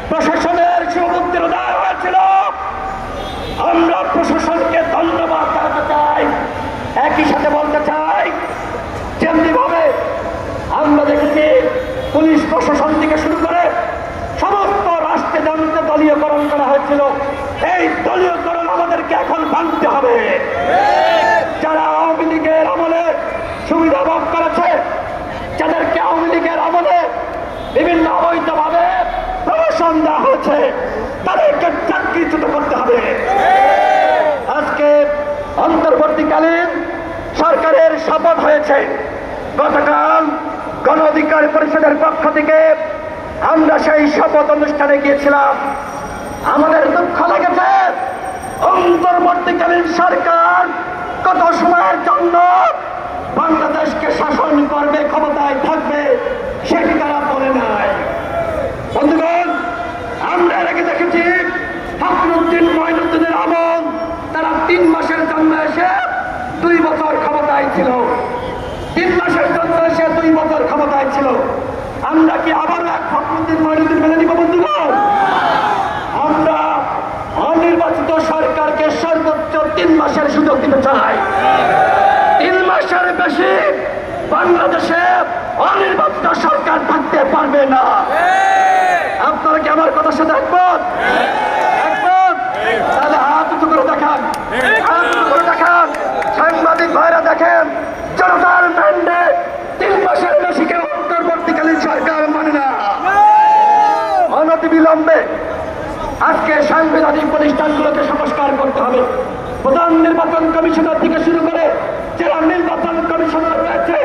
প্রশাসনের সুবুদ্ধির উদয় হয়েছিল। আমরা প্রশাসনকে ধন্যবাদ জানাতে চাই। একই সাথে বলতে চাই, যেমনি ভাবে আমরা দেখেছি পুলিশ প্রশাসন থেকে শুরু করে সমস্ত রাষ্ট্রযন্ত্রে দলীয়করণ করা হয়েছিল, এই দলীয়করণ আমাদেরকে এখন ভাঙতে হবে। যারা আওয়ামী লীগের আমলে সুবিধা ভোগ করেছে, যাদেরকে আওয়ামী লীগের আমলে বিভিন্ন অবৈধভাবে প্রমোশন দেওয়া হয়েছে, তাদেরকে চাকরিচ্যুত করতে হবে। আজকে অন্তর্বর্তীকালীন সরকারের শপথ হয়েছে। গতকাল গণ অধিকার পরিষদের পক্ষ থেকে আমরা সেই শপথ অনুষ্ঠানে গিয়েছিলাম। আমাদের দুঃখ লেগেছে, অন্তর্বর্তীকালীন সরকার কত সময়ের জন্য বাংলাদেশকে শাসন করবে, ক্ষমতায় থাকবে, সেটি তারা বলে নাই। বন্ধুগণ, আমরা এর আগে দেখেছি ফখরুদ্দিন মঈনুদ্দিনের আমল, তারা 3 মাসের জন্য এসে 2 বছর ক্ষমতায় ছিল। 3 মাসের জন্য এসে 2 বছর ক্ষমতায় ছিল। আমরা কি আবারও এক ফখরুদ্দিন মঈনুদ্দিন মেনে নিব? বন্ধুগণ, আমরা অনির্বাচিত সরকারকে সর্বোচ্চ 3 মাসের সুযোগ দিতে চাই। 3 মাসের বেশি বাংলাদেশে অনির্বাচিত সরকার থাকতে পারবে না। আপনারা কি আমার কথার সাথে একমত? তাহলে হাত উঁচু করে দেখান, হাত উঁচু করে দেখান। সাংবাদিক ভাইরা দেখেন, জনতার ম্যান্ডেট 3 মাসের বেশি কেউ অন্তর্বর্তীকালীন সরকার মানে না। অনতিবিলম্বে আজকে সাংবিধানিক প্রতিষ্ঠানগুলোকে সংস্কার করতে হবে। প্রধান নির্বাচন কমিশনার থেকে শুরু করে যারা নির্বাচন কমিশনার রয়েছে,